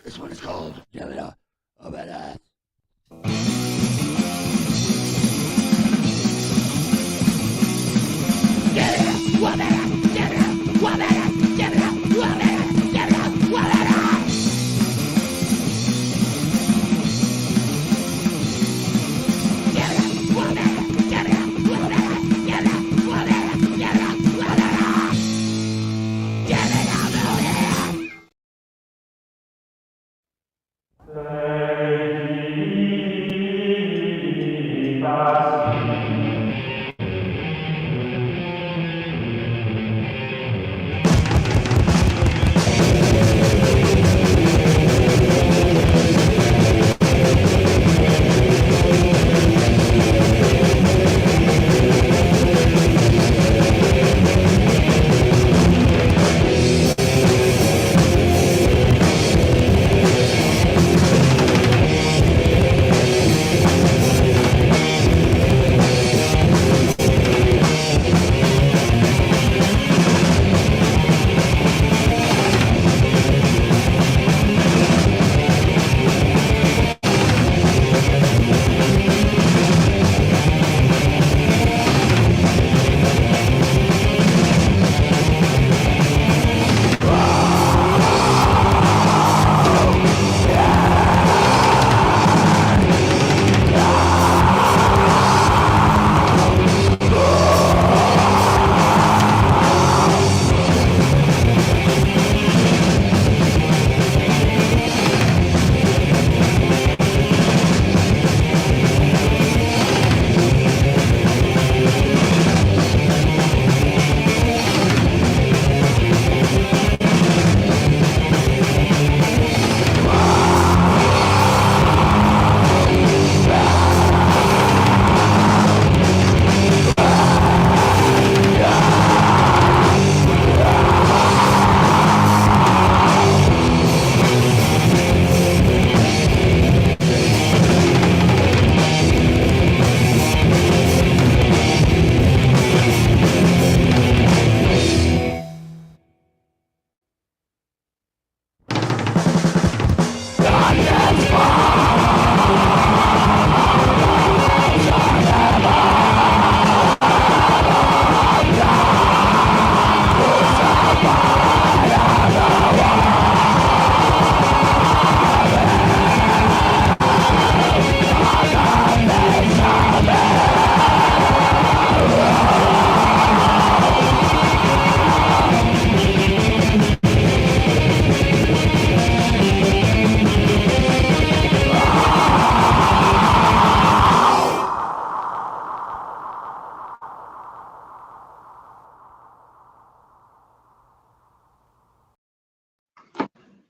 This one is called JOABA.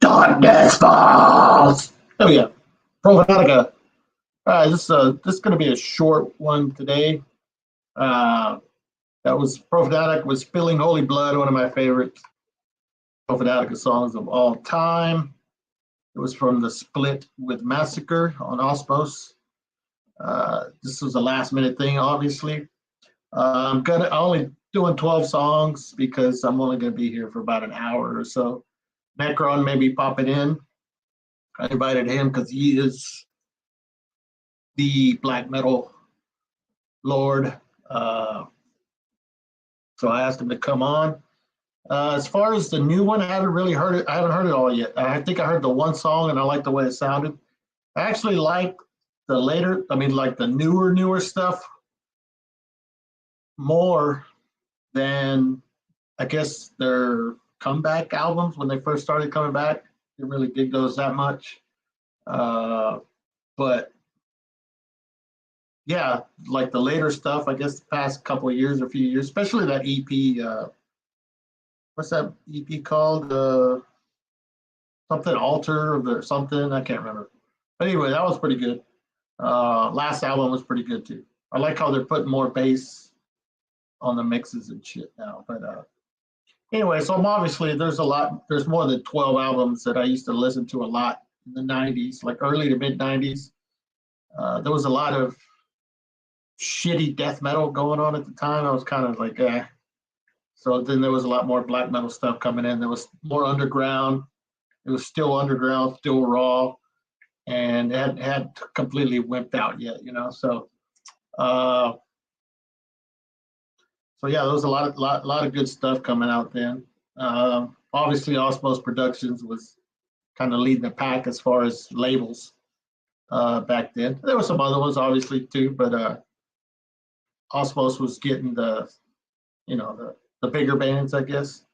Darkness Falls. Oh yeah, Prophetica. This is going to be a short one today. That was Prophetic was Spilling Holy Blood, one of my favorite Prophetica songs of all time. It was from the split with Massacre on Osmos. This was a last minute thing, obviously. I'm only doing 12 songs because I'm only going to be here for about an hour or so. Necron may be popping in. I invited him because he is the black metal lord. So I asked him to come on. As far as the new one, I haven't really heard it. I haven't heard it all yet. I think I heard the one song and I like the way it sounded. I actually like the newer stuff more than, I guess, their comeback albums when they first started coming back. Didn't really dig those that much. But yeah, like the later stuff, I guess the past couple of years or few years, especially that EP. What's that EP called? Something Altar or something. I can't remember. But anyway, that was pretty good. Last album was pretty good too. I like how they're putting more bass on the mixes and shit now. But anyway, so there's more than 12 albums that I used to listen to a lot in the 90s, like early to mid 90s. There was a lot of shitty death metal going on at the time. I was kind of like, So then there was a lot more black metal stuff coming in. There was more underground. It was still underground, still raw, and it had completely wimped out yet, you know. Uh, so yeah, there was a lot of good stuff coming out then. Obviously, Osmos Productions was kind of leading the pack as far as labels back then. There were some other ones, obviously, too, but Osmos was getting the bigger bands, I guess.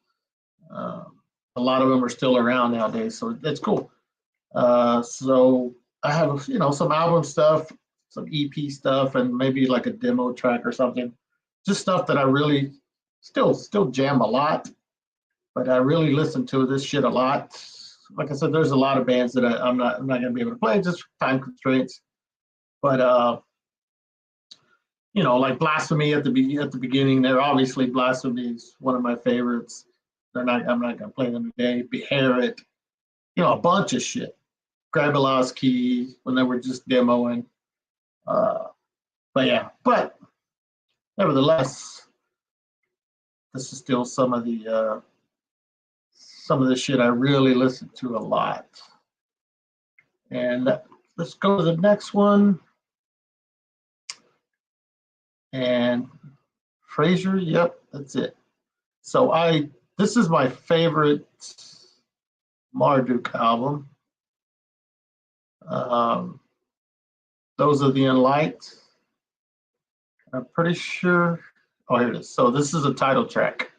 A lot of them are still around nowadays, so that's cool. So I have some album stuff, some EP stuff, and maybe like a demo track or something. Just stuff that I really still jam a lot, but I really listen to this shit a lot. Like I said, there's a lot of bands that I'm not gonna be able to play, just time constraints. But like Blasphemy at the beginning, they're obviously Blasphemy is one of my favorites. I'm not gonna play them today. Beherit, a bunch of shit. Grabalowski when they were just demoing. But nevertheless, this is still some of the shit I really listen to a lot. And let's go to the next one. And Fraser, yep, that's it. So this is my favorite Marduk album. Those are the Unlight. I'm pretty sure. Oh, here it is. So this is a title track.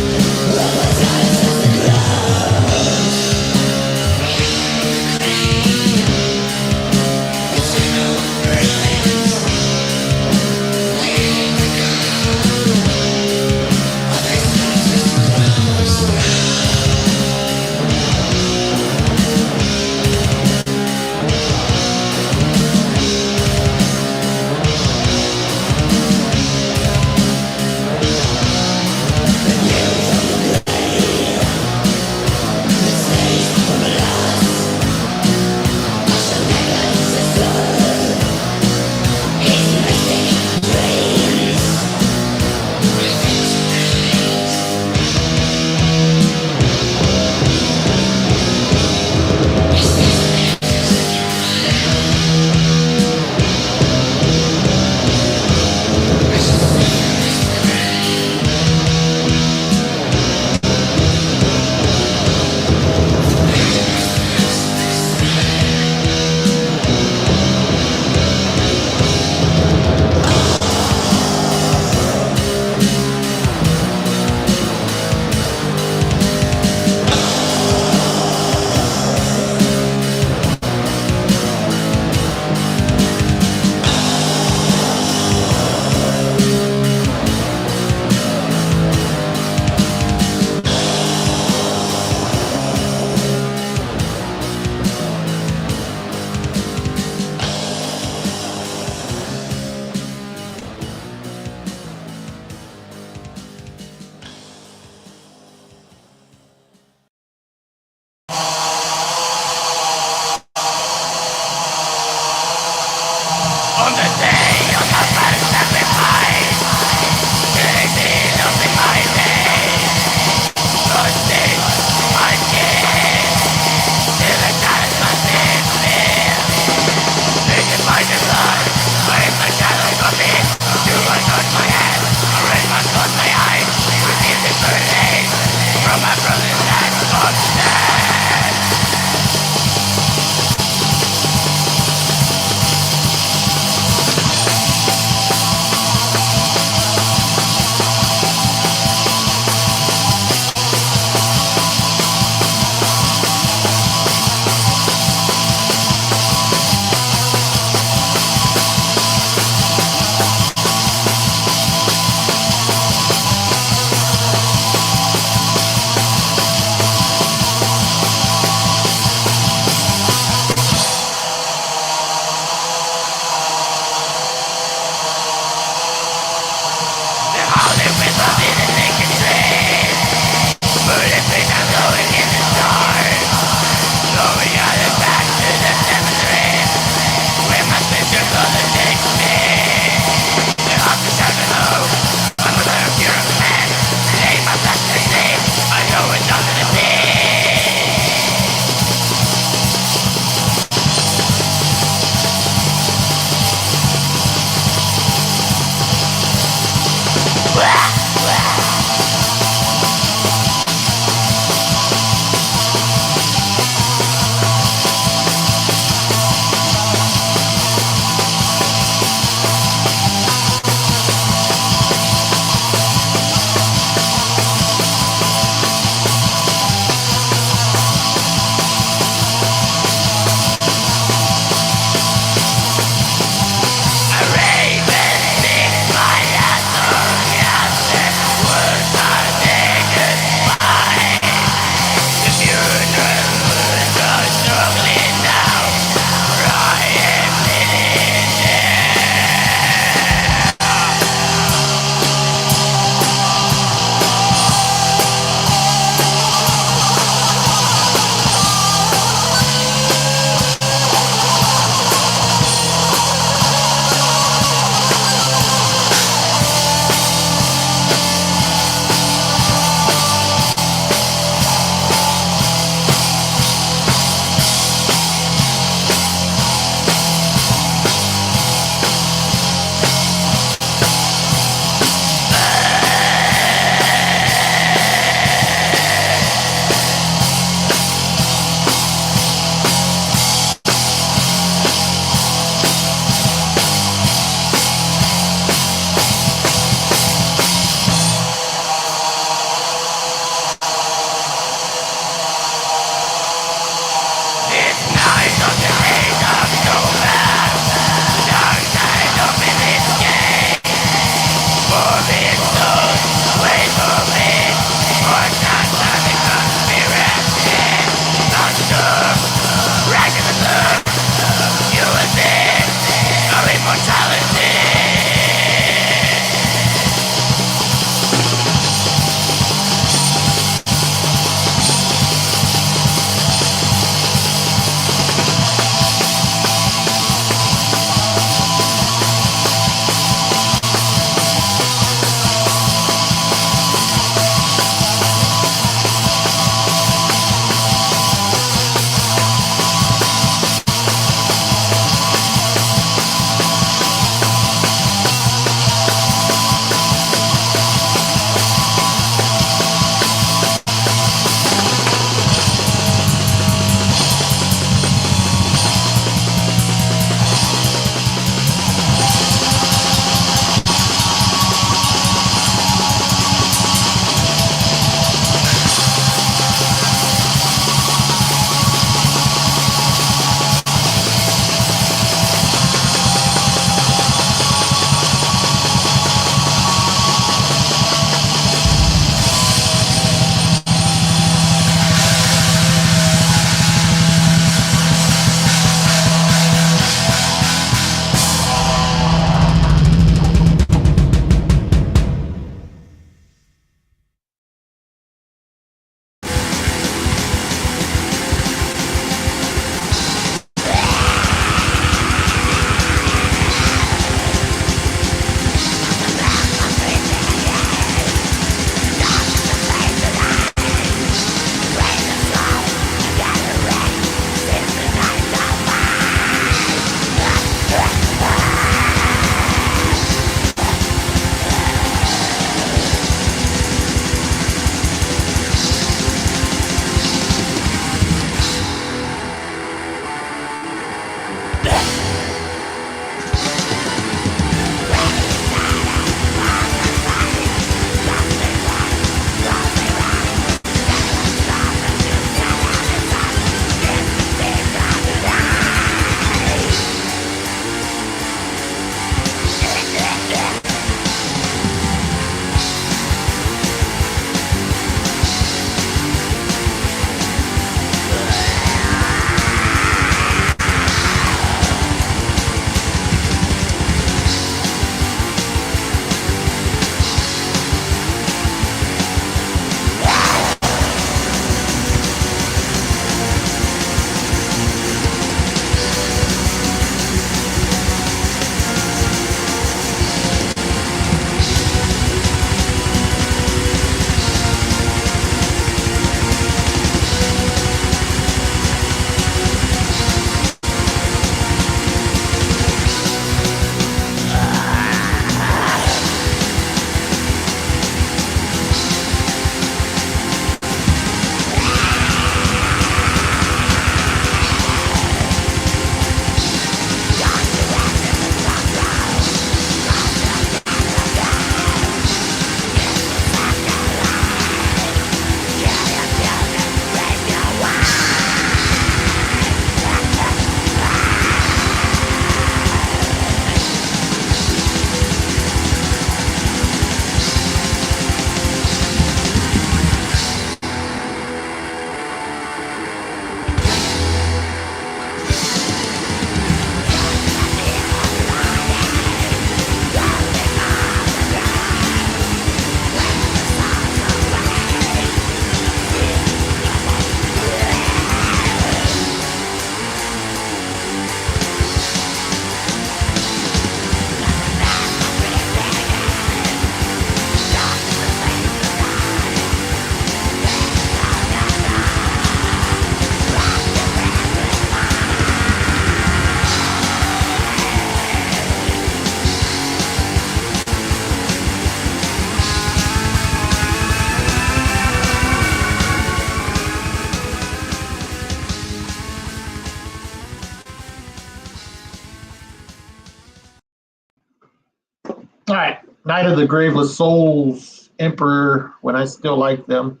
All right, Night of the Graveless Souls, Emperor. When I still like them,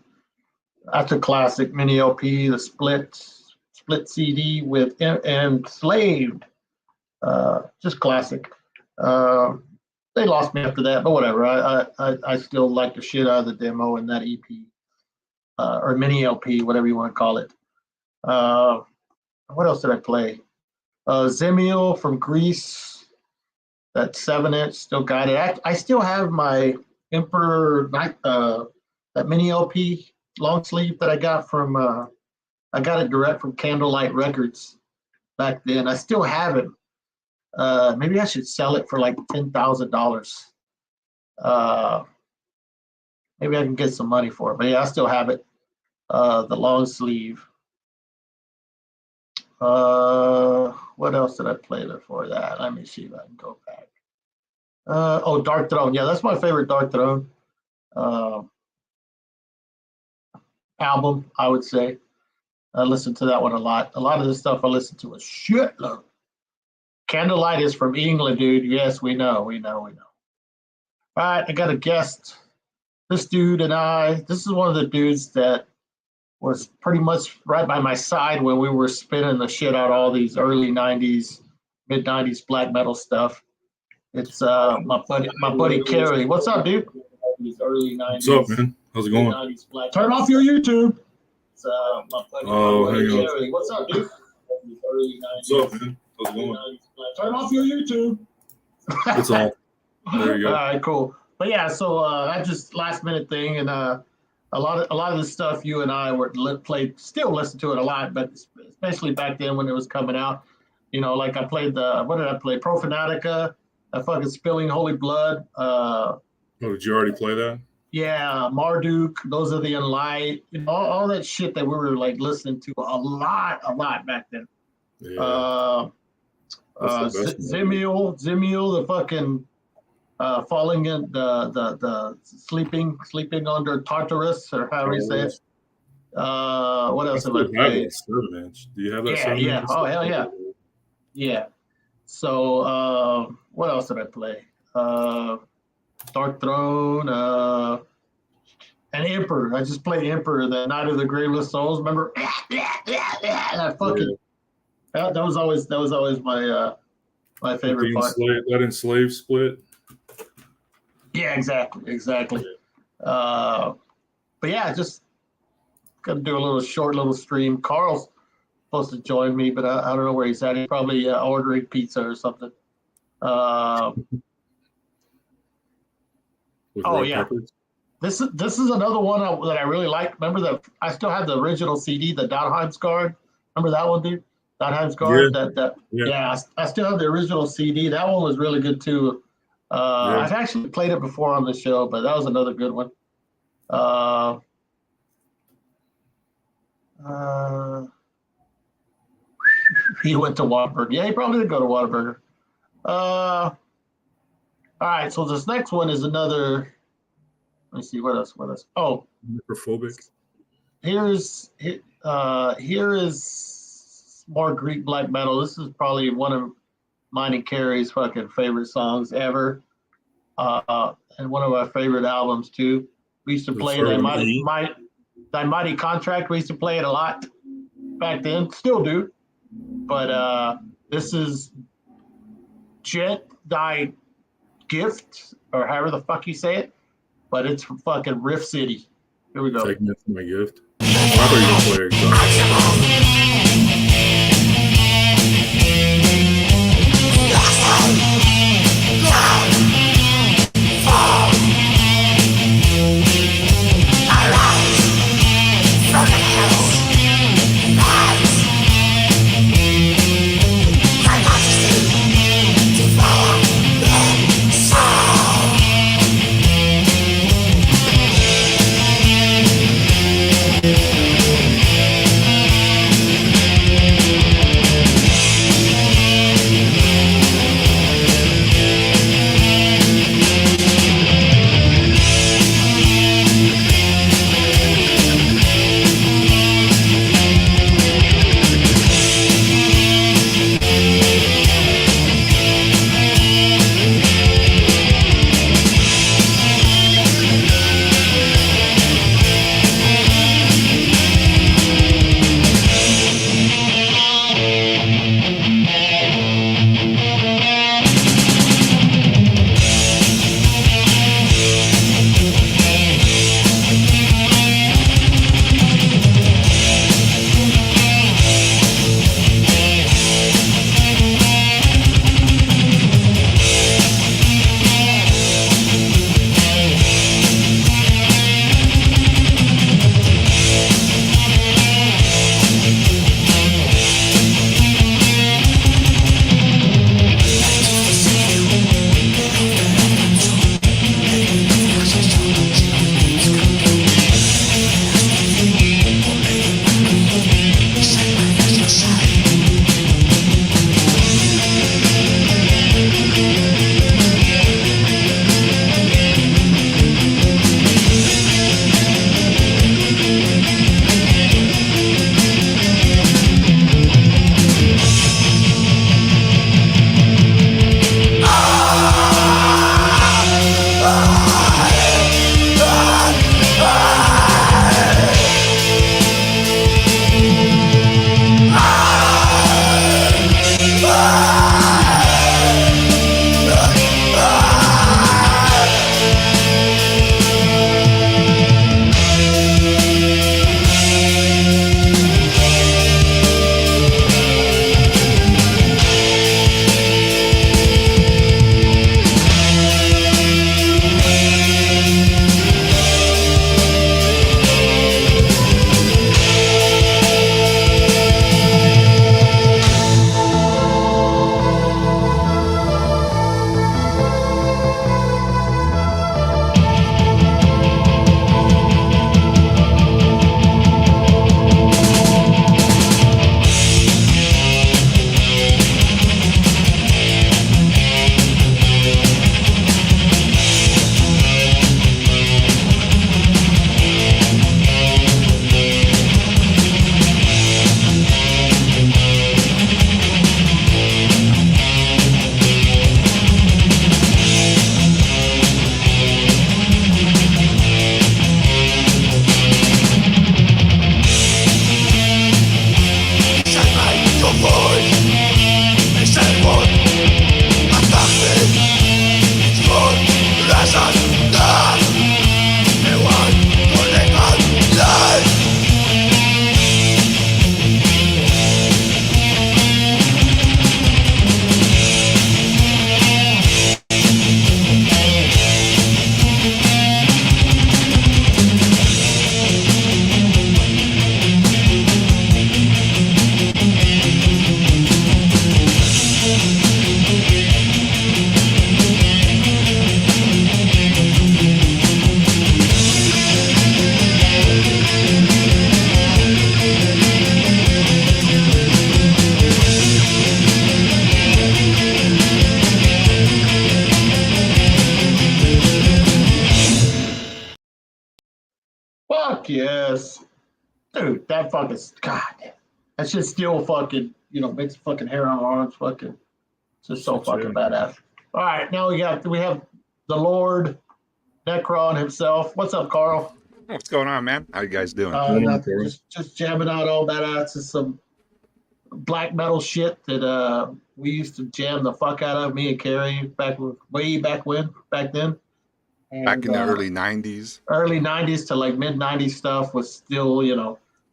that's a classic. Mini LP, the split CD with Enslaved. Just classic. Uh, they lost me after that, but whatever. I still like the shit out of the demo and that EP or mini LP, whatever you want to call it. What else did I play? Zemiel from Greece, that 7-inch, still got it. I still have my Emperor that mini LP long sleeve that I got from I got it direct from Candlelight Records back then. I still have it. Maybe I should sell it for like $10,000. Maybe I can get some money for it. But yeah, I still have it. The long sleeve. What else did I play before that? Let me see if I can go back. Dark Throne. Yeah, that's my favorite Dark Throne album, I would say. I listen to that one a lot. A lot of the stuff I listen to is shitload. Candlelight is from England, dude. Yes, we know. All right, I got a guest. This dude and this is one of the dudes that was pretty much right by my side when we were spinning the shit out all these early 90s, mid 90s black metal stuff. It's my buddy Kerry. What's up, dude? These early 90s. What's up, man? How's it going? Turn off your YouTube. It's my buddy Kerry. What's up, dude? These early 90s. What's up, man? How's it going? Turn off your YouTube. It's on. There you go. All right, cool. But yeah, so that's just last minute thing, and a lot of the stuff you and I still listen to it a lot, but especially back then when it was coming out. You know, like I played what did I play? Profanatica, fucking Spilling Holy Blood. Did you already play that? Yeah, Marduk, Those Are the Unlight, you know, all that shit that we were like listening to a lot back then. Yeah. Zemiel, the fucking falling in the sleeping under Tartarus, or however you say it. What else have I played? 7-inch. Do you have that? Yeah, 7-inch? Oh hell yeah, yeah. So what else did I play? Dark Throne, and Emperor. I just played Emperor, the Night of the Graveless Souls. Remember? That fucking that was always my favorite part. That Enslaved split. Yeah, exactly. But yeah, just gonna do a little stream. Carl's supposed to join me, but I don't know where he's at. He's probably ordering pizza or something. Peppers? This is another one that I really like. Remember that I still have the original CD, the Dottheim's Guard. Remember that one, dude? Dottheim's Guard. Yeah. I still have the original CD. That one was really good too. I've actually played it before on the show, but that was another good one. He went to Whataburger. Yeah, he probably did go to Whataburger. All right, so this next one is another. Let me see what else. Oh, necrophobic. Here is more Greek black metal. This is probably one of mine and Carrie's fucking favorite songs ever, and one of our favorite albums too. We used to play Thy Mighty Contract. We used to play it a lot back then, still do. But this is Jet Thy Gift, or however the fuck you say it. But it's from fucking Riff City. Here we go. Taking it for my gift. I thought you were going to play it. yes. Dude, that fucking, God, that shit still fucking, makes fucking hair on our arms fucking, it's just so fucking badass. All right, now we have the Lord Necron himself. What's up, Carl? What's going on, man? How you guys doing? Nothing, just jamming out all badass. It's some black metal shit that we used to jam the fuck out of, me and Carrie, way back then. And, back in the early 90s. Early 90s to like mid 90s stuff was still,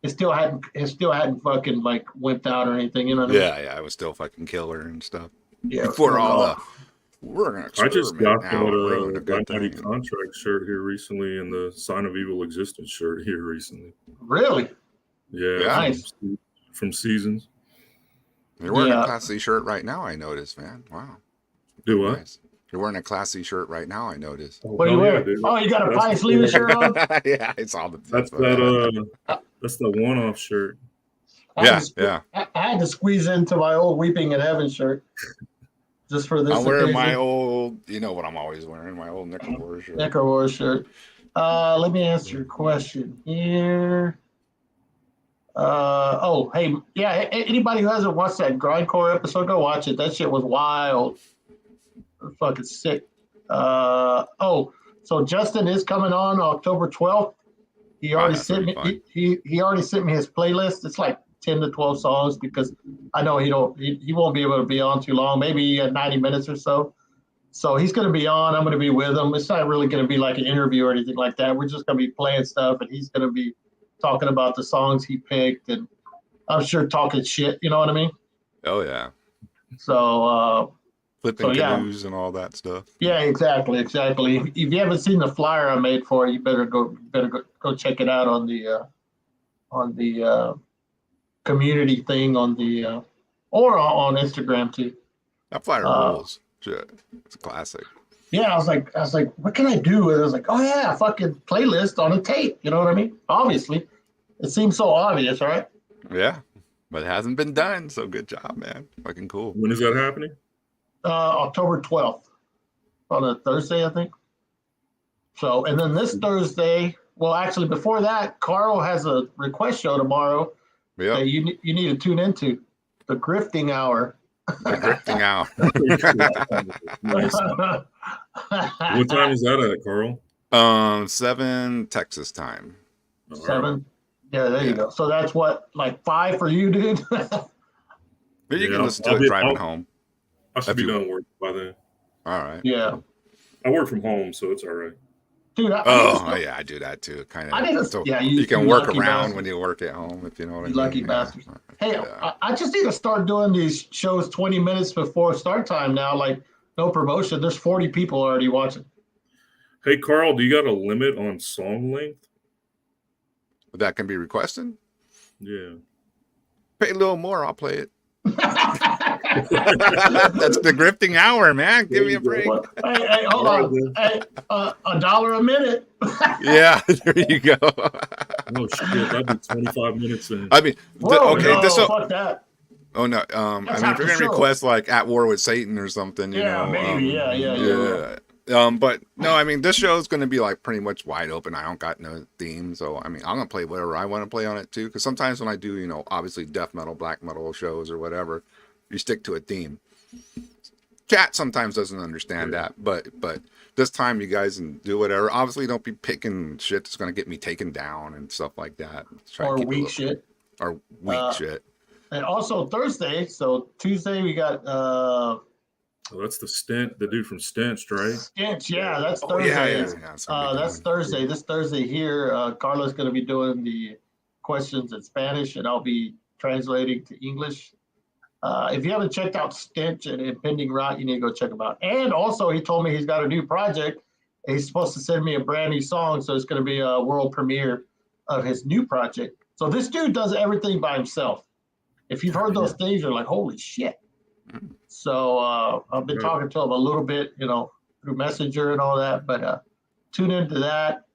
it still hadn't fucking like wimped out or anything, you know what I mean? Yeah, it was still fucking killer and stuff. Yeah. Before all the we're gonna I just got a Black Mighty Contract shirt here recently and the Sign of Evil Existence shirt here recently. Really? Yeah. Nice. From Seasons. You're wearing a classy shirt right now, I noticed, man. Wow. Do what? Nice. You're wearing a classy shirt right now, I noticed. What are you wearing? Oh, you got a pie sleeve shirt on? Yeah, it's all the that's the one-off shirt. I had to squeeze into my old Weeping in Heaven shirt. Just for this. I'm wearing my old, you know what I'm always wearing, my old Nickel War shirt. Nickel War shirt. Let me answer your question here. Hey, yeah, anybody who hasn't watched that Grindcore episode, go watch it. That shit was wild. Fucking sick. So Justin is coming on October 12th. He already sent me he already sent me his playlist. It's like 10 to 12 songs because I know he won't be able to be on too long, maybe 90 minutes or so. So he's going to be on. I'm going to be with him. It's not really going to be like an interview or anything like that. We're just going to be playing stuff, and he's going to be talking about the songs he picked, and I'm sure talking shit. You know what I mean? Oh yeah. So flipping canoes and all that stuff. Yeah, exactly. If you haven't seen the flyer I made for it, you better go check it out on the community thing on the or on Instagram too. That flyer rules. Shit. It's a classic. Yeah, I was like, what can I do? And I was like, oh yeah, fucking playlist on a tape. You know what I mean? Obviously, it seems so obvious, right? Yeah, but it hasn't been done. So good job, man. Fucking cool. When is that happening? October 12th, on a Thursday, I think. So, and then this Thursday, well, actually, before that, Carl has a request show tomorrow. Yeah, you need to tune into the Grifting Hour. The Grifting Hour. Nice. What time is that at, Carl? 7 Texas time. 7. Yeah, there you go. So that's what, like 5 for you, dude. But you can listen to it driving home. I should be done work by then. All right. Yeah. I work from home, so it's all right. Dude, I do that too. Kind of. So you can work around bastard. When you work at home, if you know what I mean. Lucky bastards. Hey, I just need to start doing these shows 20 minutes before start time now. Like, no promotion. There's 40 people already watching. Hey, Carl, do you got a limit on song length? That can be requested? Yeah. Pay a little more, I'll play it. That's the Grifting Hour, man. Give me a break. Hey, hold on. Hey, $1 a minute. Yeah, there you go. Oh shit, that'd be 25 minutes in. I mean, fuck that. Oh no, I mean, if you're gonna request like "At War with Satan" or something, you know, maybe, yeah. But no, I mean, this show is gonna be like pretty much wide open. I don't got no theme, so I mean, I'm gonna play whatever I want to play on it too. Because sometimes when I do, you know, obviously death metal, black metal shows or whatever, you stick to a theme. Chat sometimes doesn't understand that, but this time you guys can do whatever. Obviously, don't be picking shit that's gonna get me taken down and stuff like that. Or weak shit. Or weak shit. And also Thursday, so Tuesday we got that's the dude from Stench, right? Stench, yeah, that's Thursday. Yeah, that's Thursday. This Thursday here, Carla's going to be doing the questions in Spanish, and I'll be translating to English. If you haven't checked out Stench and Impending Rot, you need to go check them out. And also, he told me he's got a new project. He's supposed to send me a brand new song, so it's going to be a world premiere of his new project. So this dude does everything by himself. If you've heard those things, you're like, holy shit. So I've been talking to him a little bit, you know, through Messenger and all that, but tune into that.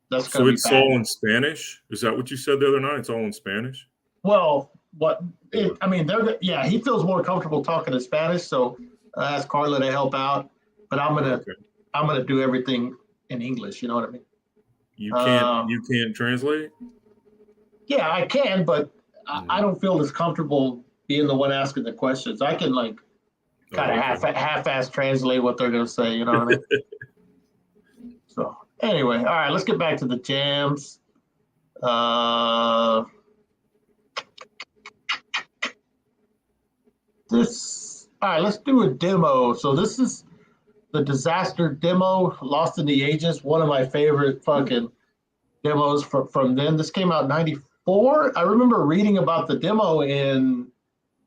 That's going to be it's all in Spanish? Is that what you said the other night? It's all in Spanish? Well, he feels more comfortable talking in Spanish, so I asked Carla to help out, but I'm gonna do everything in English, you know what I mean? You can't translate? Yeah, I can, but I don't feel as comfortable being the one asking the questions. I can like kind of half-ass translate what they're gonna say. You know what I mean? So anyway, all right, let's get back to the jams. All right, let's do a demo. So this is the Disaster demo, Lost in the Ages, one of my favorite fucking demos from then. This came out in 94. I remember reading about the demo in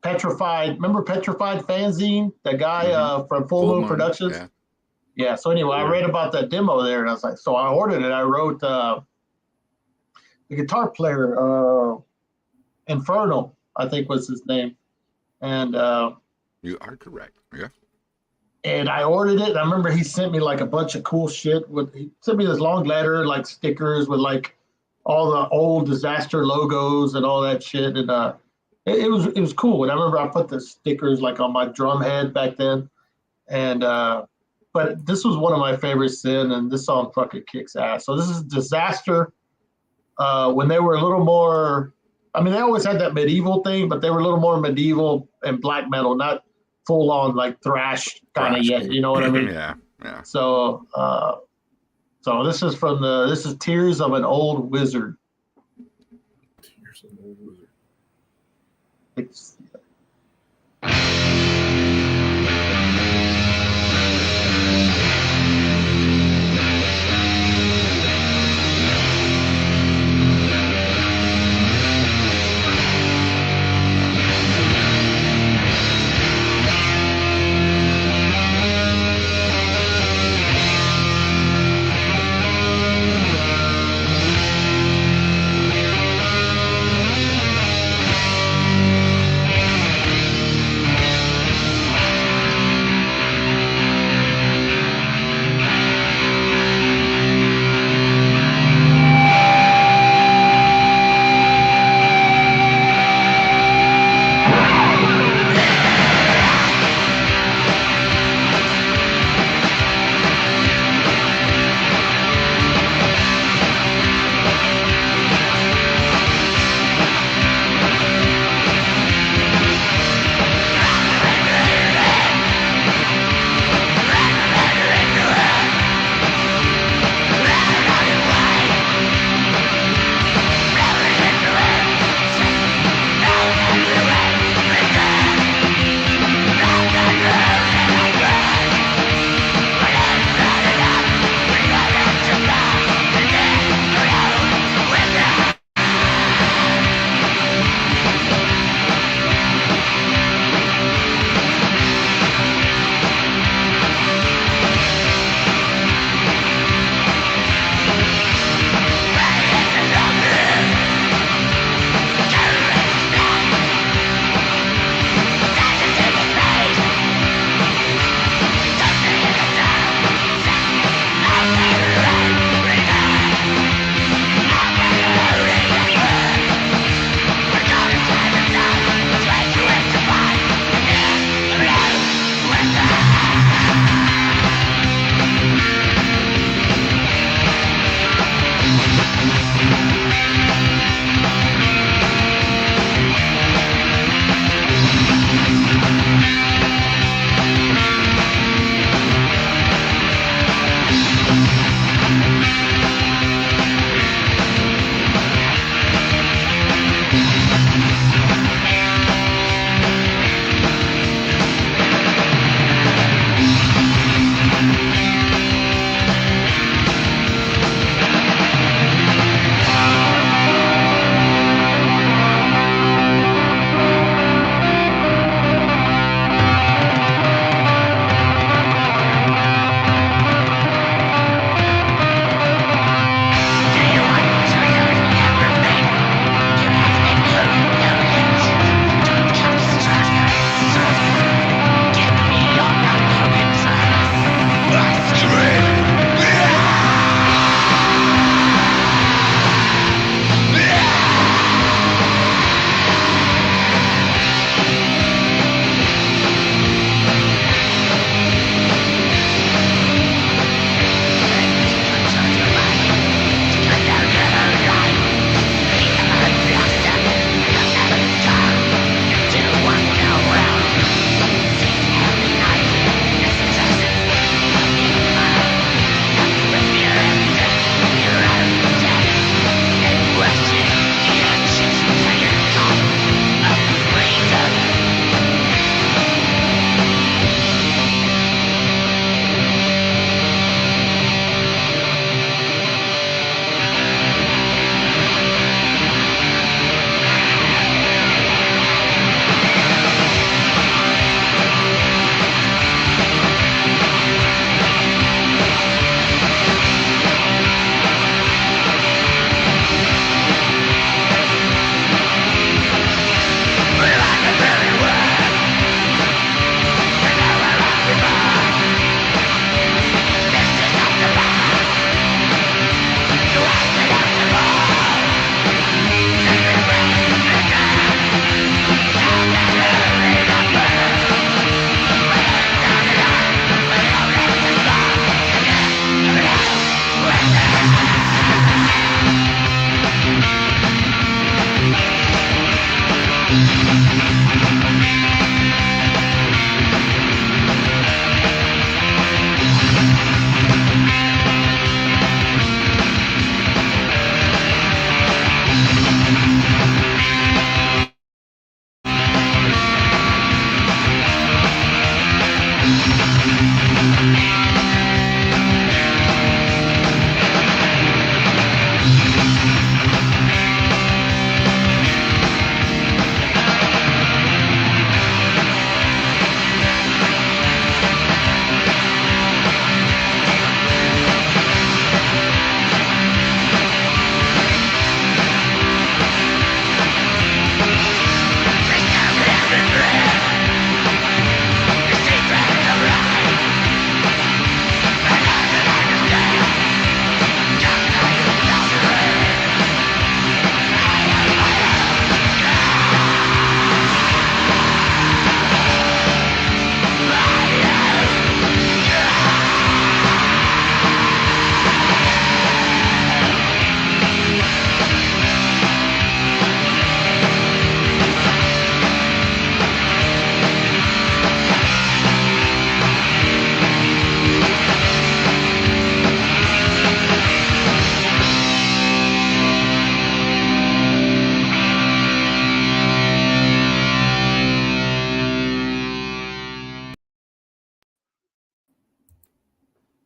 Petrified. Remember Petrified fanzine? That guy from Full Moon Productions? Yeah. So anyway, I read about that demo there, and I was like, so I ordered it. I wrote the guitar player, Infernal, I think was his name. And you are correct. Yeah. And I ordered it. And I remember he sent me like a bunch of cool shit. He sent me this long letter, like stickers with like all the old Disaster logos and all that shit. And it was cool. And I remember I put the stickers like on my drum head back then. And but this was one of my favorites then, and this song fucking kicks ass. So this is Disaster. When they were a little more, I mean, they always had that medieval thing, but they were a little more medieval and black metal, not full on like thrash kind of yet. You know what I mean? Yeah. So, this is Tears of an Old Wizard. Tears of an Old Wizard. It's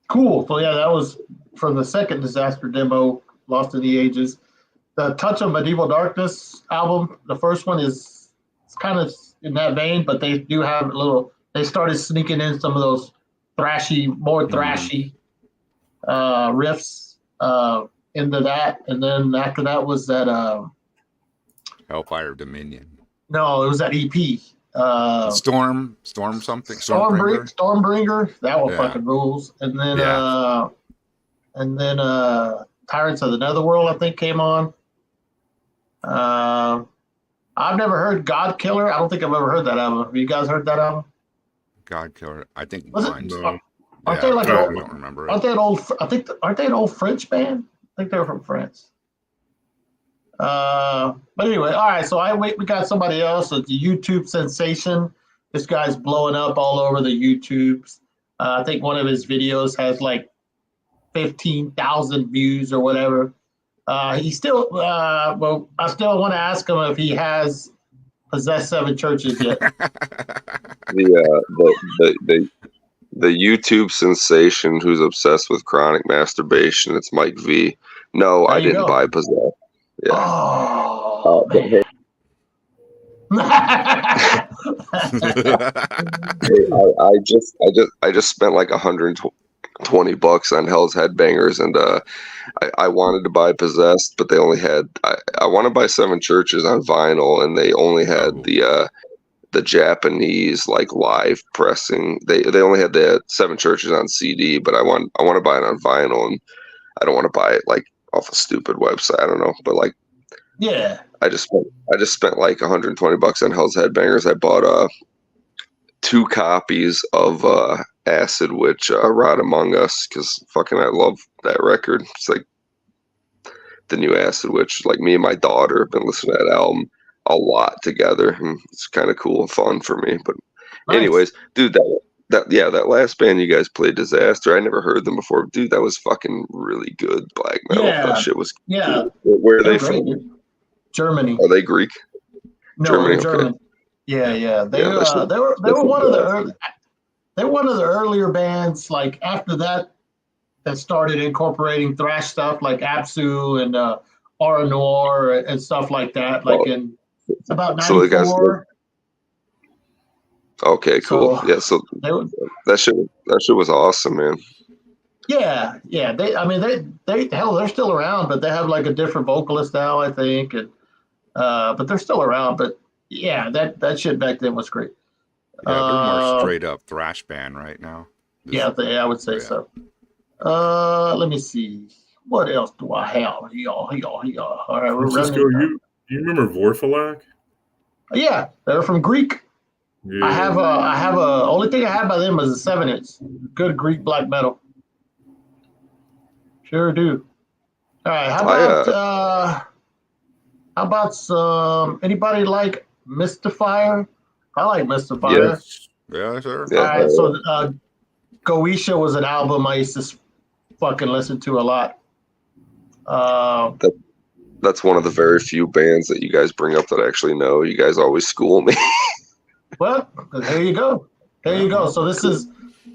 Cool. So yeah, that was from the second Disaster demo, Lost in the Ages. The Touch of Medieval Darkness album, the first one is it's kind of in that vein, but they do have a little. They started sneaking in some of those more thrashy riffs into that, and then after that was that. Hellfire Dominion. No, it was that EP. Storm something. Stormbringer. Stormbringer. That one Yeah. fucking rules. And then Yeah. Tyrants of the Netherworld, I think, came on. I've never heard God Killer. I don't think I've ever heard that album. Have you guys heard that album? God Killer. I think Was it- once. No. Aren't they like I an don't remember Aren't it. they an old? Aren't they an old French band? I think they're from France. But anyway, all right. So we got somebody else. It's a YouTube sensation. This guy's blowing up all over the YouTubes. I think one of his videos has like 15,000 views or whatever. He still, well, I still want to ask him if he has possessed 7 churches yet. The YouTube sensation who's obsessed with chronic masturbation. It's Mike V. No, There I you didn't go. buy Possess. Yeah. Oh, But man. hey, I just spent like $120 on Hell's Headbangers, and I wanted to buy Possessed, but they only had I want to buy 7 churches on vinyl, and they only had the Japanese like live pressing. They only had the 7 churches on CD, but I want to buy it on vinyl, and I don't want to buy it like off a stupid website. I don't know, but like Yeah. I just spent like $120 on Hell's Headbangers. I bought 2 copies of Acid Witch Rot Among Us, because fucking I love that record. It's like the new Acid Witch. Like, me and my daughter have been listening to that album a lot together, and it's kind of cool and fun for me. But Nice. anyways, dude, that last band you guys played, Disaster, I never heard them before. Dude, that was fucking really good black metal. Yeah. That shit was Yeah. cool. Where are they They're great, from? dude. Germany. Are they Greek? No, Germany, they're okay. German. Yeah. They Yeah, that's they were one of the early, they were one of the earlier bands. Like after that started incorporating thrash stuff like Apsu and Aura Noir and stuff like that. Like in about So the guys- 94. Okay, cool. So- Yeah, so They were, that shit was awesome, man. yeah. They're still around, but they have like a different vocalist now, I think, and but they're still around. But yeah, that shit back then was great. Yeah, they're more Uh, straight up thrash band right now. Yeah, I would say Yeah. so. Let me see. What else do I have? All right, we're Francisco, running. you remember Vorfalak? Yeah, they're from Greek. Yeah. I have a only thing I had by them was a 7-inch. Good Greek black metal. Sure do. All right, how about some anybody like Mystifier. I like Mystifier. Yes. Yeah, sure. Yeah. All right, so Goetia was an album I used to fucking listen to a lot. That's one of the very few bands that you guys bring up that I actually know. You guys always school me. Well, there you go. There you go. So this is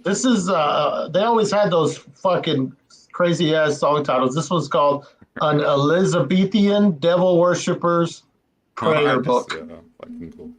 they always had those fucking crazy ass song titles. This one's called An Elizabethan Devil Worshippers Prayer Nice, Book. Yeah, fucking cool.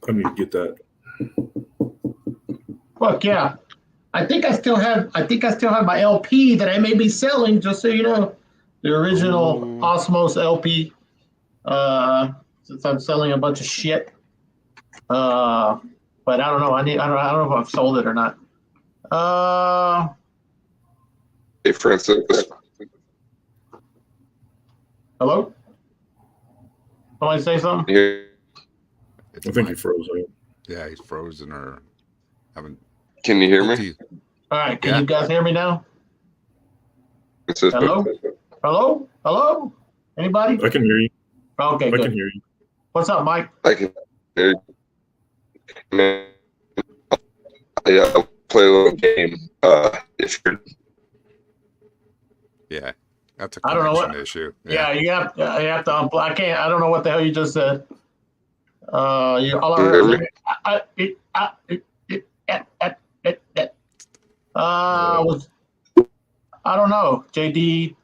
I need to get that. Fuck yeah. I think I still have my LP that I may be selling, just so you know. The original Ooh. Osmos LP. Since I'm selling a bunch of shit. But I don't know. I don't know if I've sold it or not. Hey, Francis. Hello? Somebody say something? Here, It's I think Mike. he froze out. Yeah, he's frozen or having. can you hear me? All right. Can Yeah. you guys hear me now? Francisco? Hello? Hello? Hello? Anybody? I can hear you. Okay, I good. can hear you. What's up, Mike? I can hear you. Man, I'll play a little game. If you're Yeah, that's a I don't know connection what- issue. Yeah, you have to unplug. I can't. I don't know what the hell you just said. You all I Can you heard hear was I don't know. JD.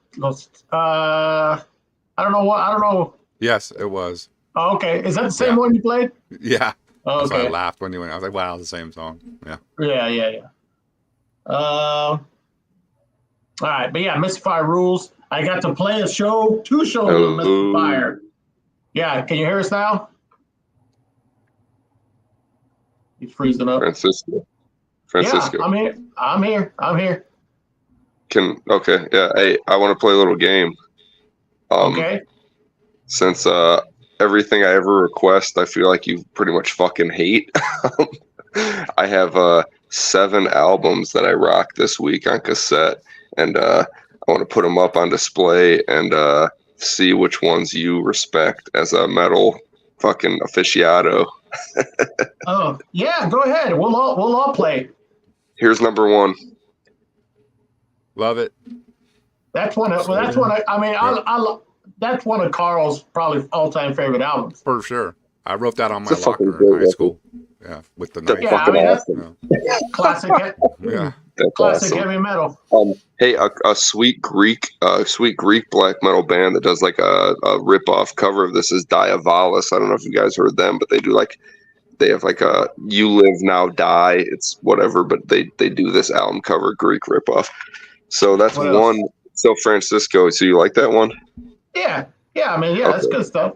I don't know what. I don't know. Yes, it was. Oh, okay, is that the same Yeah. one you played? Yeah. Oh, That's why I okay. laughed when you went. I was like, "Wow, the same song." Yeah. Yeah. All right, but yeah, Mystify rules. I got to play two shows with Mystifier. Yeah, can you hear us now? He's freezing up. Francisco. Yeah, I'm here. Okay, yeah. Hey, I want to play a little game. Okay. Since everything I ever request, I feel like you pretty much fucking hate. I have 7 albums that I rock this week on cassette, and I want to put them up on display and see which ones you respect as a metal fucking aficionado. Oh yeah, go ahead. We'll all play. Here's number 1. Love it. That's one. That's one of Carl's probably all-time favorite albums. For sure. I wrote that on my It's a fucking locker in great high school. Yeah, with the The knife. Yeah, I fucking mean, that's awesome. classic. Yeah. That's Classic awesome. heavy metal. Hey, a sweet Greek black metal band that does like a rip-off cover of this is Diavalis. I don't know if you guys heard them, but they have like a You Live Now Die. It's whatever, but they do this album cover Greek rip-off. So that's What else? one. So Francisco, so you like that one? Yeah. I mean, yeah, that's Okay. good stuff.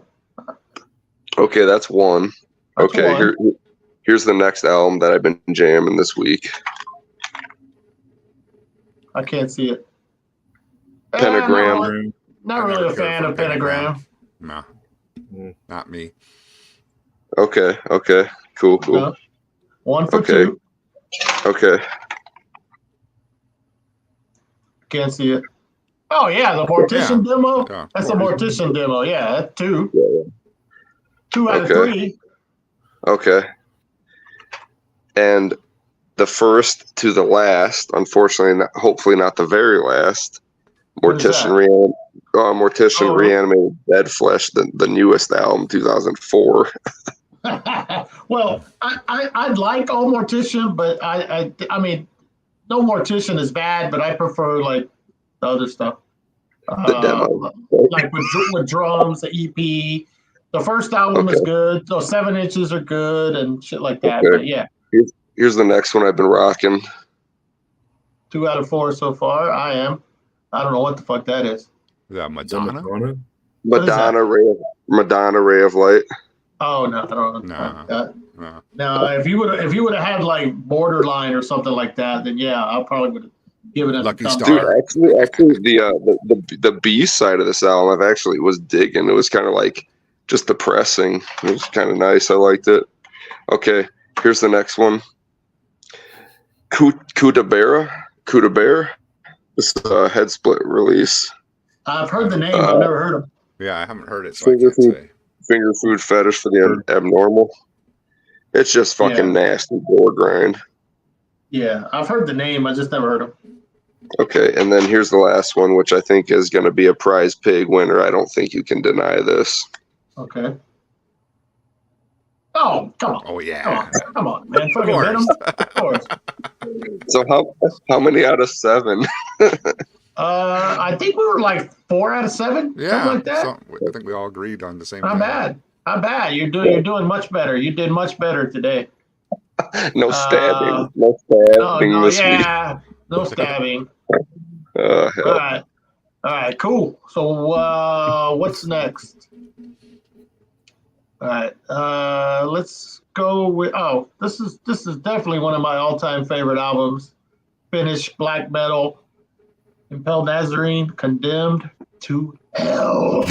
Okay, that's one. That's Okay, one. here's the next album that I've been jamming this week. I can't see it. Pentagram. Not really a fan of Pentagram. No, Mm. not me. Okay, cool. No. 1 for Okay. 2. Okay, Can't see it. Oh yeah, the Mortician demo. Yeah. That's a Mortician demo. Yeah, that's 2. Yeah. 2 out of Okay. 3. okay. And the first to the last, unfortunately, hopefully not the very last. What is Mortician Oh. Reanimated Dead Flesh, the newest album, 2004. Well, I'd like all Mortician, but I mean, no Mortician is bad, but I prefer like the other stuff. The demo. Like with drums, the EP. The first album is good. Those 7 inches are good and shit like that. Okay. But yeah, Here's the next one I've been rocking. 2 out of 4 so far. I don't know what the fuck that is. Is that Is that Madonna? Madonna? What is that? Madonna Ray of Light. Oh no, I don't know. No. No, if you would have had like Borderline or something like that, then yeah, I probably would have given it. Lucky a thumbs Star. up. Dude, actually, the B side of this album, I've actually was digging. It was kind of like just depressing. It was kind of nice. I liked it. Okay, here's the next one. Kuda Bear. This is a head split release. I've heard the name. I've never heard of. Yeah, I haven't heard it, so I can't say. Finger food fetish for the abnormal. It's just fucking nasty gore grind. Yeah, I've heard the name. I just never heard of. Okay, and then here's the last one, which I think is going to be a prize pig winner. I don't think you can deny this. Okay. Oh, come on. Oh yeah. Come on, man. Of Fucking Venom. Of course. So how many out of 7? I think we were like 4 out of 7. Yeah. Something like that. I think we all agreed on the same Not thing. bad. Not bad. You're doing much better. You did much better today. No Uh, stabbing. No no, stabbing no, this week. yeah, no stabbing. Oh, All hell. right, all right, cool. So what's next? All right, let's go with. Oh, this is definitely one of my all-time favorite albums. Finnish black metal, Impaled Nazarene, Condemned to Hell.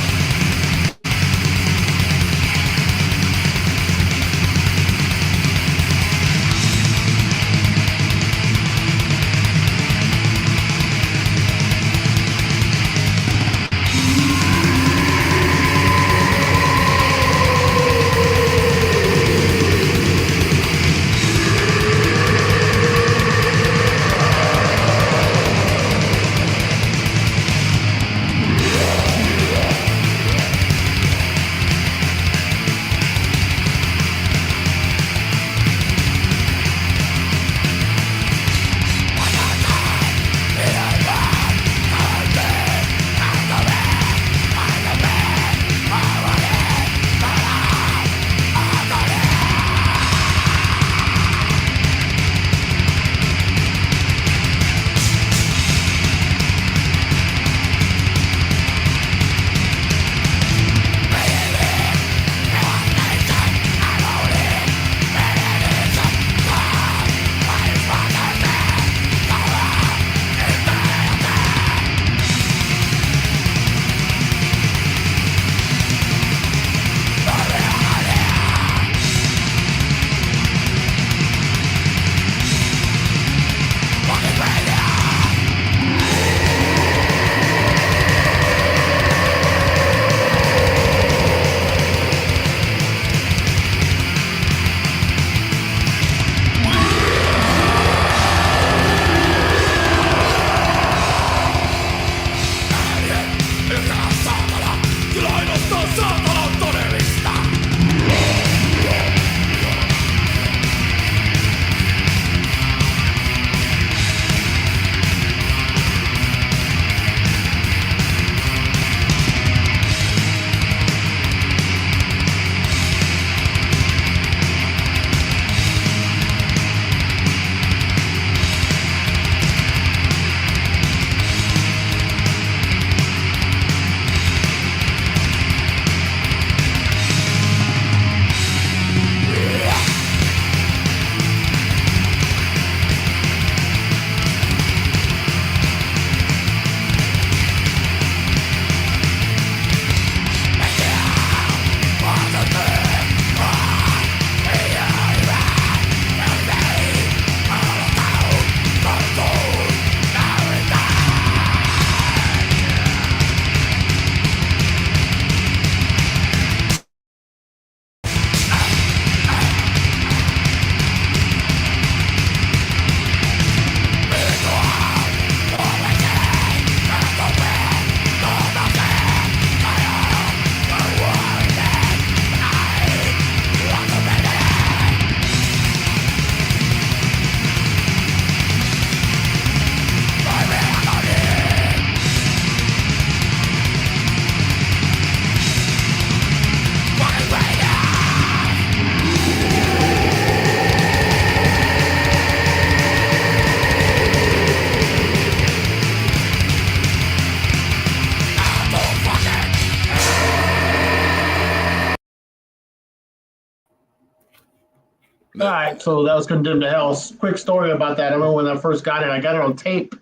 All right, so that was Condemned to Hell. Quick story about that. I remember when I first got it, I got it on tape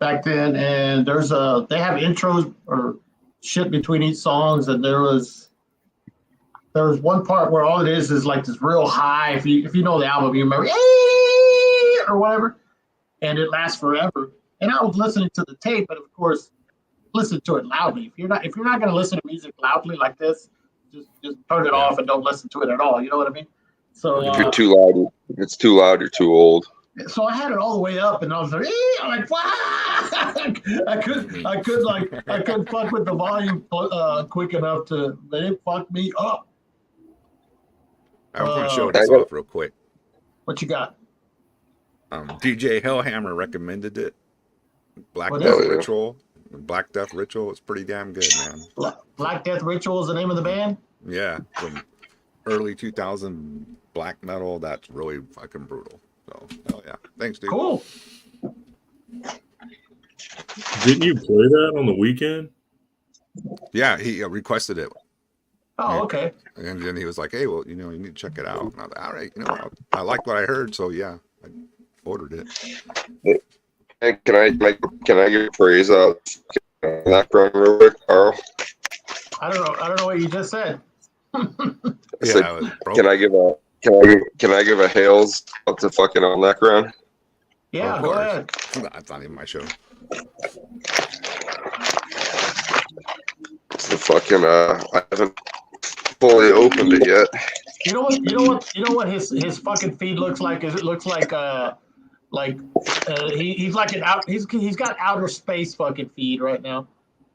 back then, and they have intros or shit between each songs, and there was one part where all it is like this real high. If you know the album, you remember or whatever, and it lasts forever. And I was listening to the tape, but of course, listen to it loudly. If you're not going to listen to music loudly like this, just turn it off and don't listen to it at all. You know what I mean? So If you're too loud, if it's too loud, you're too old. so I had it all the way up, and I was like, I'm like, fuck! I couldn't fuck with the volume quick enough to let it fuck me up. I want to show this off real quick. What you got? DJ Hellhammer recommended it. Black What Death is it? Ritual. Black Death Ritual. It's pretty damn good, man. Black Death Ritual is the name of the band? Yeah, from early 2000 black metal, that's really fucking brutal. So, hell yeah. Thanks, dude. Cool. Didn't you play that on the weekend? Yeah, he requested it. Oh, okay. And then he was like, hey, well, you need to check it out. And I was like, all right, I like what I heard. So, yeah, I ordered it. Hey, can I get a praise out that real quick, Carl? I don't know what you just said. Yeah, it was broke. Can I give a hails up to fucking on that ground? Yeah, Of go course. ahead. That's not even my show. It's the fucking I haven't fully opened it yet. You know what his fucking feed looks like? Is it looks like he's like he's got outer space fucking feed right now.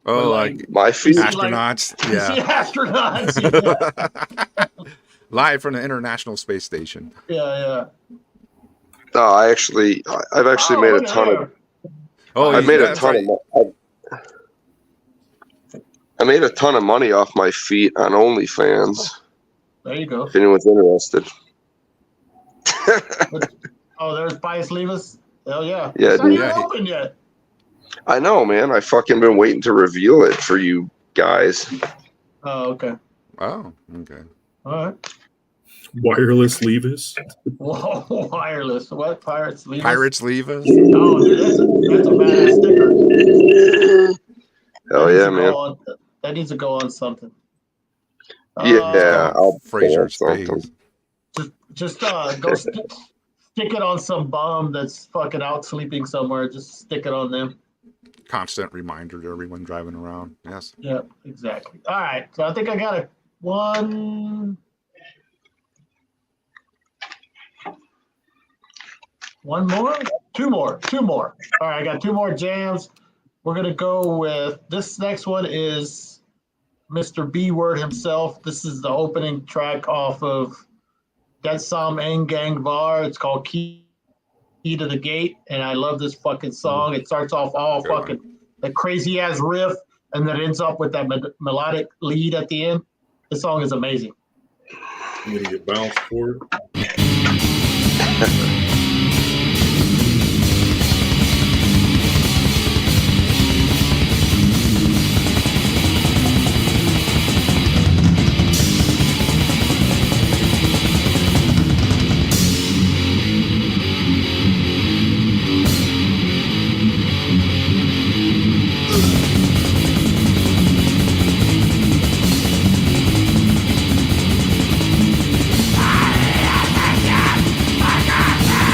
Oh, But, like My feet. astronauts. Yeah, Yeah. astronauts. Yeah, Live from the International Space Station. yeah. No, I've actually made a look at ton there. of. Oh, I made a that's ton right. I made a ton of money off my feet on OnlyFans. There you go. If anyone's interested. Oh, there's Pius Levis. Hell yeah. Yeah, It's not dude. even Yeah, open yet. I know, man. I fucking been waiting to reveal it for you guys. Oh, okay. Oh, okay. All right. Wireless Levis. Whoa, wireless. What? Pirates Levis? Pirates leave us. Oh, dude, that's a badass sticker. Hell yeah, man. That needs to go on something. Yeah, I'll Fraser's pull up something. face. Just go stick it on some bum that's fucking out sleeping somewhere. Just stick it on them. Constant reminder to everyone driving around. Yes. Yeah, exactly. All right. So I think I got one more? Two more. All right, I got two more jams. We're going to go with this next one is Mr. B Word himself. This is the opening track off of Dat Sam Eng Gang Var. It's called Key to the Gate, and I love this fucking song. It starts off all fucking the crazy ass riff, and then ends up with that melodic lead at the end. This song is amazing. I'm gonna get bounced for it. I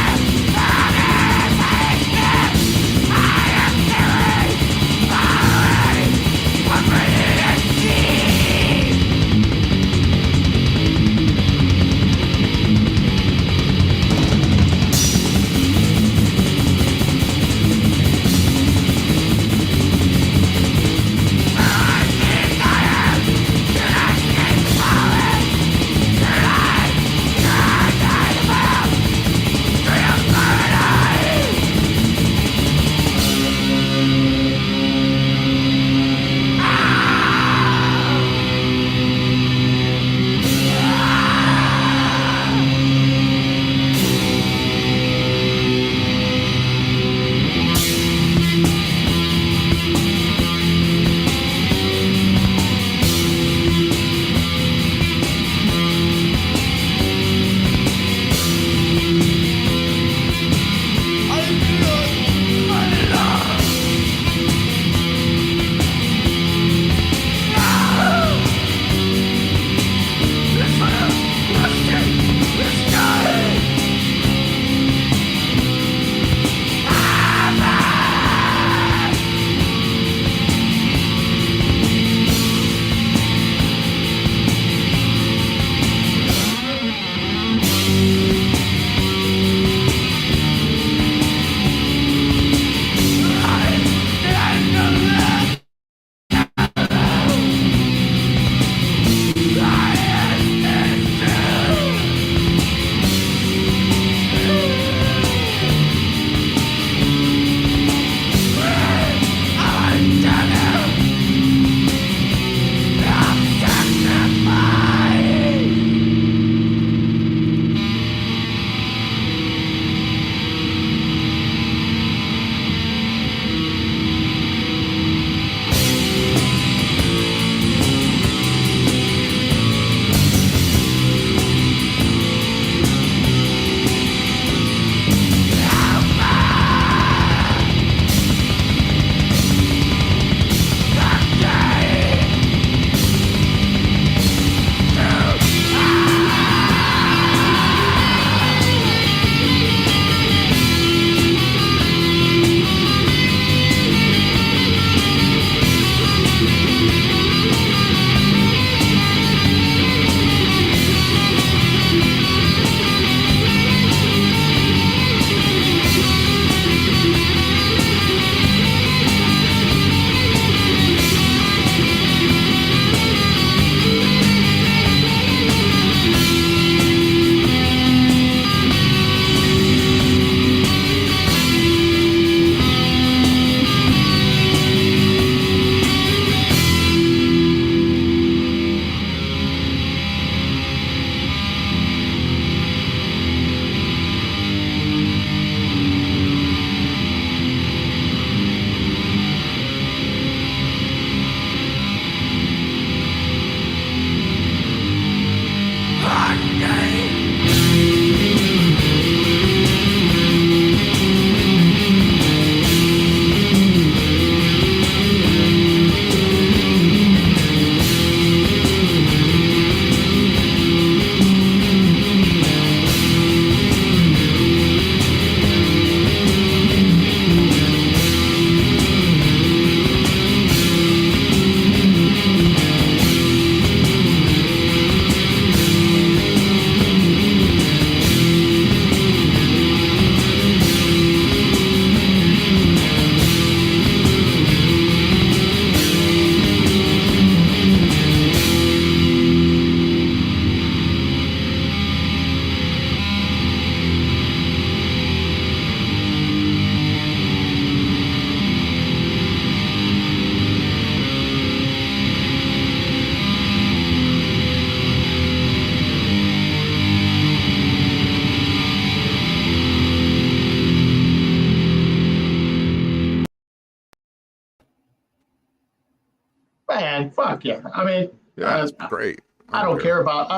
Man, fuck yeah. I mean, Yeah, it's great. I don't care about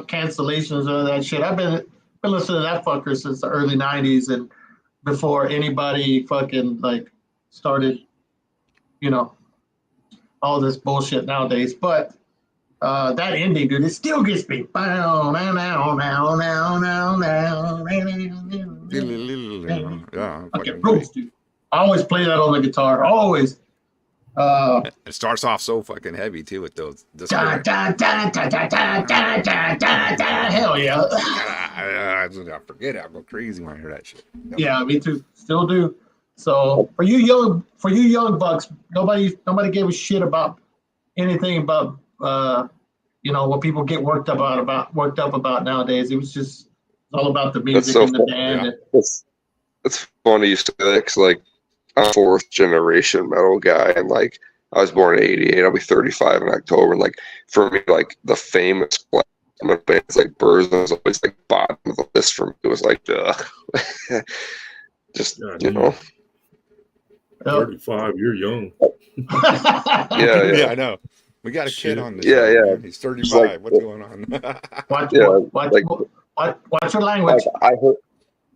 cancellations or that shit. I've been listening to that fucker since the early '90s and before anybody fucking like started, all this bullshit nowadays. But that ending, dude, it still gets me. Yeah, Fucking rules, dude. I always play that on the guitar. Always. It starts off so fucking heavy too with those. Hell yeah. I forget it. I go crazy when I hear that shit. Yep. Yeah, me too. Still do. So for you young bucks, nobody gave a shit about anything about what people get worked up about nowadays. It was just all about the music and the band. Yeah. It's funny you say that because like I'm a fourth generation metal guy, and like I was born in '88. I'll be 35 in October. And like for me, like the famous bands like Burzum was always like bottom of the list for me. It was like just Yeah, 35, you're young. Yeah, I know. We got a kid on this. Yeah. Man. He's 35. Like, what's going on? Watch your language. Like,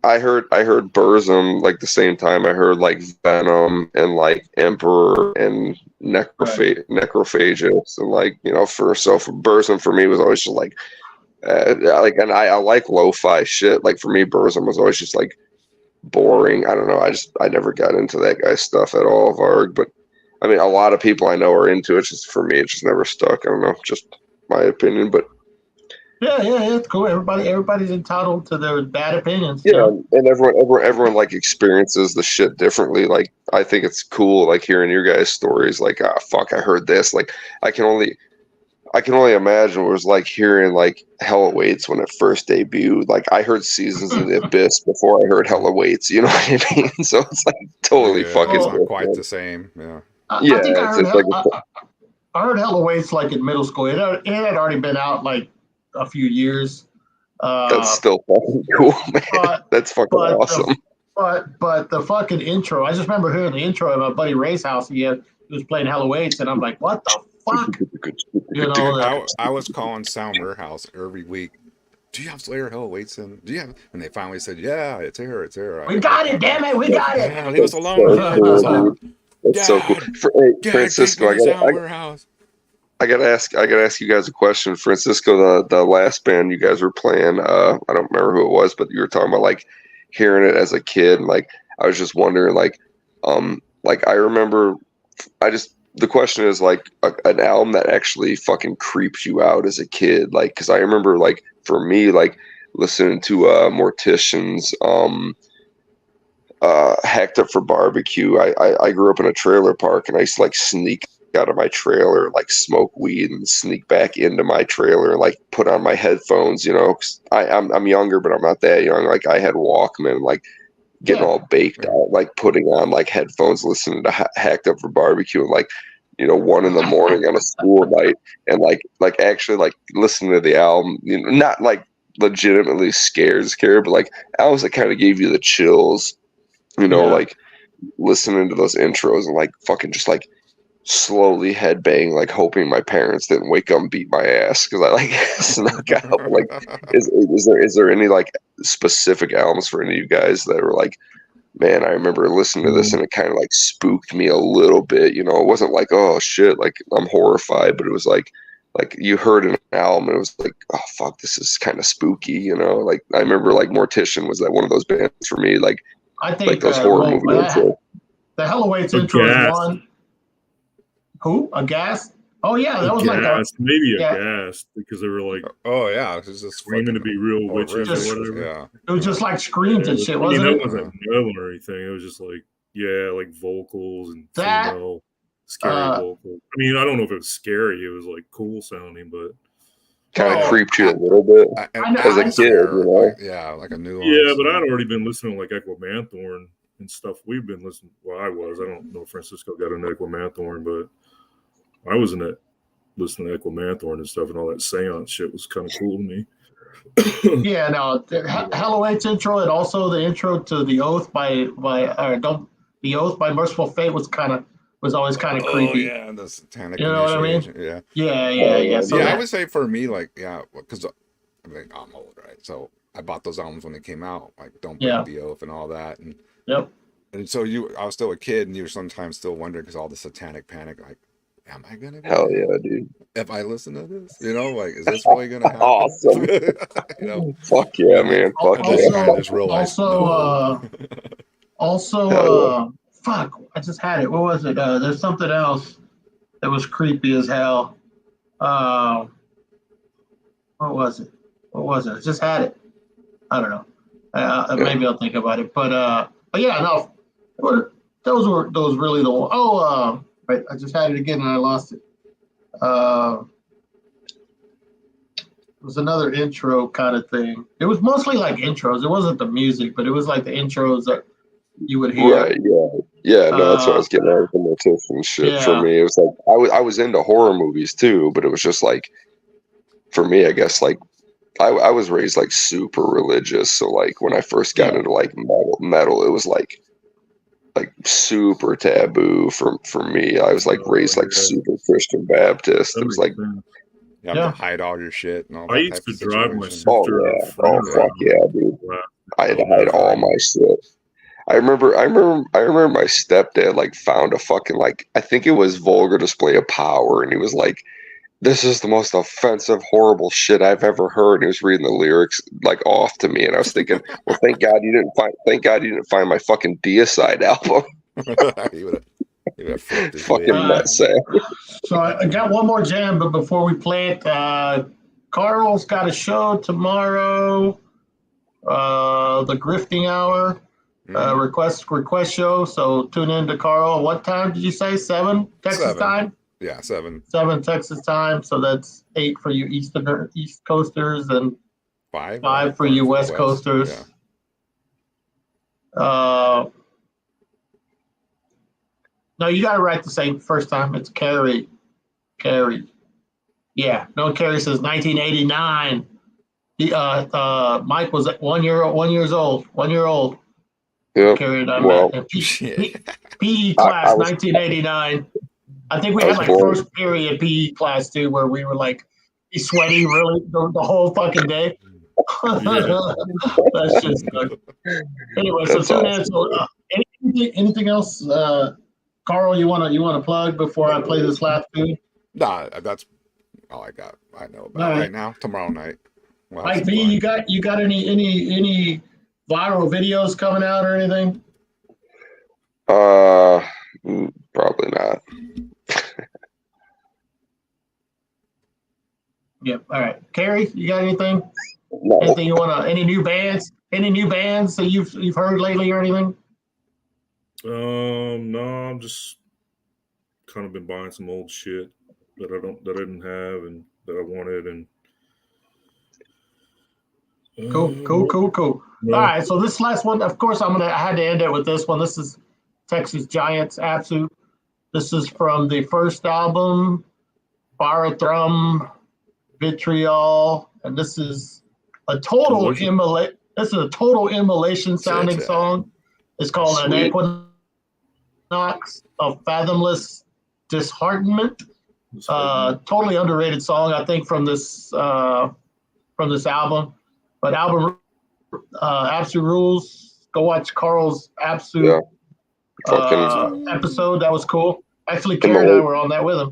I heard Burzum like the same time I heard like Venom and like Emperor and Necrophagus and like for Burzum for me was always just like and I like lo-fi shit. Like for me, Burzum was always just like boring. I don't know. I never got into that guy's stuff at all, Varg. But I mean, a lot of people I know are into it. Just for me, it just never stuck. I don't know. Just my opinion, but. Yeah, it's cool. Everybody's entitled to their bad opinions. Yeah, and everyone like experiences the shit differently. Like I think it's cool, like hearing your guys' stories. Like, fuck, I heard this. Like, I can only imagine what it was like hearing like Hell Awaits when it first debuted. Like, I heard Seasons of the Abyss before I heard Hell Awaits. You know what I mean? So it's like totally fucking. It's not quite the same. Yeah. I think I heard Hell Awaits like in middle school. It had already been out like a few years. That's still fucking cool, man. That's fucking awesome. But the fucking intro, I just remember hearing the intro at my buddy Ray's house. He was playing Hell Awaits, and I'm like, what the fuck? I was calling Sound Warehouse every week. Do you have Slayer Hell Awaits? And do you have? And they finally said, yeah, it's here. We got it, damn it, we got it. Yeah, leave us alone. That's so cool. Francisco, I gotta ask you guys a question. Francisco, the last band you guys were playing, I don't remember who it was, but you were talking about like hearing it as a kid. And, like I was just wondering, like I remember, the question is like an album that actually fucking creeps you out as a kid. Like, because I remember like for me, like listening to Mortician's Hacked Up for Barbecue. I grew up in a trailer park, and I used to like sneak out of my trailer, like smoke weed and sneak back into my trailer and like put on my headphones, 'cause I'm younger, but I'm not that young. Like I had Walkman, like getting all baked out, like putting on like headphones, listening to Hacked Up for Barbecue, and like 1 a.m. on a school night, and like actually like listening to the album, not like legitimately scared, but like albums that kind of gave you the chills, like listening to those intros and like fucking just like slowly headbang, like hoping my parents didn't wake up and beat my ass because I like snuck out. Like, is there any like specific albums for any of you guys that were like, man, I remember listening to this and it kind of like spooked me a little bit. It wasn't like, oh shit, like I'm horrified, but it was like you heard an album and it was like, oh fuck, this is kind of spooky. Like I remember like Mortician was that one of those bands for me. Like I think like those horror movies. The Hell Awaits intro is one. Who? A gas? Oh yeah, that was like maybe a gas because they were like, oh yeah, it was just screaming to be real witches or whatever. Yeah, it was just like screams and shit, wasn't it? That wasn't metal or anything. It was just like like vocals and that female scary vocals. I mean, I don't know if it was scary. It was like cool sounding, but kind of creeped you a little bit as a kid, Yeah, like a new. Yeah, but I'd already been listening to like Equimanthorn and stuff. We've been listening. Well, I don't know if Francisco got an Equimanthorn, but I was in that listening to Equimanthorn and stuff, and all that seance shit was kind of cool to me. Yeah, no, Hell Awaits intro, and also the intro to The Oath by Merciful Fate was kind of was always kind of Oh creepy. yeah, the satanic You know what I mean? initiation. Yeah. Yeah. So Yeah, I that, would say for me, like, yeah, because I mean, I'm old, right? So I bought those albums when they came out, like Don't Break Yeah. the Oath and all that. Yep. And so I was still a kid, and you were sometimes still wondering because all the satanic panic, like, am I gonna be Hell dead yeah, dude. if I listen to this? You know, like, is this really gonna happen? Awesome. You know, Fuck yeah, and then, man. Fuck and then yeah. you kind of just realize, Also, fuck, I just had it. What was it? There's something else that was creepy as hell. What was it? I just had it. I don't know. Maybe I'll think about it. But yeah, no. Those were really the one. Oh, right. I just had it again and I lost it. It was another intro kind of thing. It was mostly like intros. It wasn't the music, but it was like the intros that you would hear. Right, yeah. No, that's what I was getting at with the mortician shit. For Yeah. me, it was like I was into horror movies too, but it was just like, for me, I guess, like I was raised like super religious. So like when I first got into like metal, it was like super taboo for me. I was like raised like super Christian Baptist. It was like, you have to hide all your shit and all that. I used type to of drive my situation. sister. oh fuck yeah, dude. I had to hide all my shit. I remember my stepdad like found a fucking, like, I think it was Vulgar Display of Power, and he was like, "This is the most offensive, horrible shit I've ever heard." And he was reading the lyrics like off to me, and I was thinking, well, thank God you didn't find my fucking Deicide album. He would have flipped his Fucking lid. nutsack. So I got one more jam, but before we play it, Carl's got a show tomorrow. The Grifting Hour. Request show. So tune in to Carl. What time did you say? 7 Texas time? Yeah, 7. 7 Texas time. So that's 8 for you East Coasters and 5 for you West Coasters. Yeah. No, you got it right the same first time. It's Carrie. Yeah, no, Carrie says 1989. Mike was 1 year old. 1 year old. Yeah. Carried on Well, that. PE class, 1989. I think we had like born. first period PE class too, where we were like sweaty really the whole fucking day. That's just good. Anyway, so tune in. So, anything else, Carl? You wanna plug before I play this last tune? Nah, that's all I got. I know about right now. Tomorrow night. Mike B, you got any viral videos coming out or anything? Probably not. Yep. All right, Carrie, you got anything? No. Anything you wanna? Any new bands? Any new bands that you've heard lately or anything? No, I'm just kind of been buying some old shit that I didn't have and that I wanted, and Cool. Yeah. All right, so this last one, of course, I had to end it with this one. This is Texas Giants Absu. This is from the first album, Barothrum Vitriol, and this is a total immolation sounding song. It's called An Equinox of Fathomless Disheartenment. Totally underrated song, I think, from this album. But album Absu rules. Go watch Carl's Absu episode. That was cool. Actually, Carrie and I were on that with him.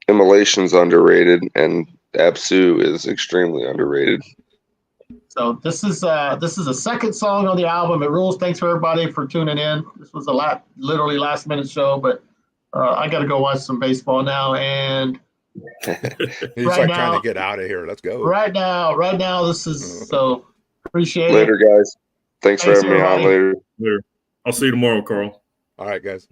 Immolation's underrated, and Absu is extremely underrated. So this is a second song on the album. It rules. Thanks for everybody for tuning in. This was literally last minute show, but I got to go watch some baseball now. And he's right now, trying to get out of here. Let's go. Right now, this is so appreciate later, it. Guys. Thanks for having me on. Later. I'll see you tomorrow, Carl. All right, guys.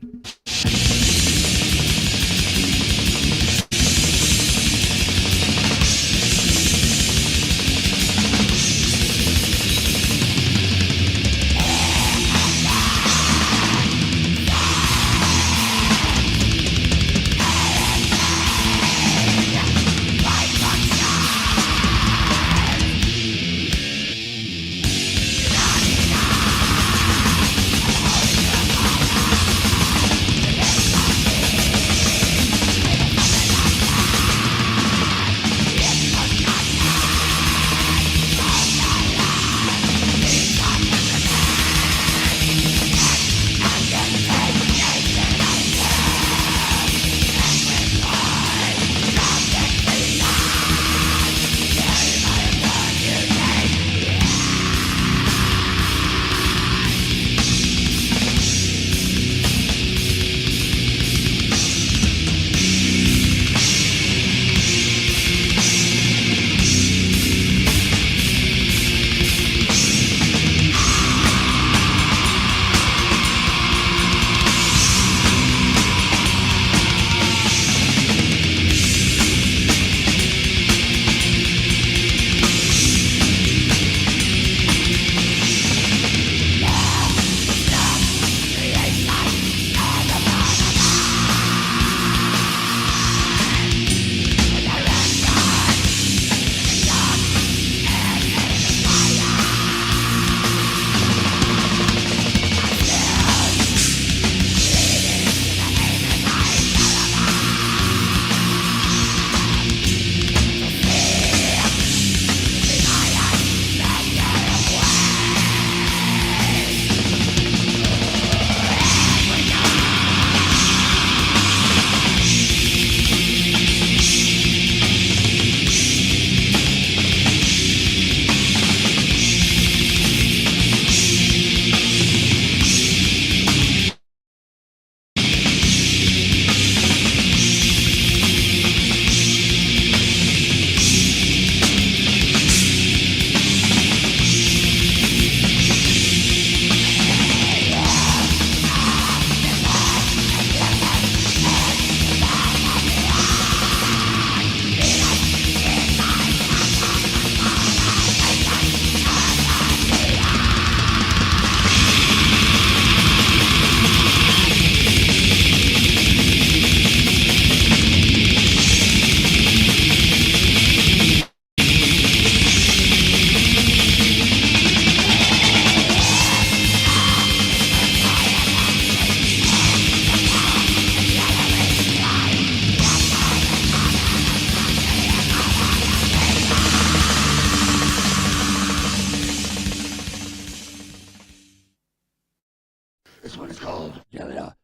This one is called JOABA.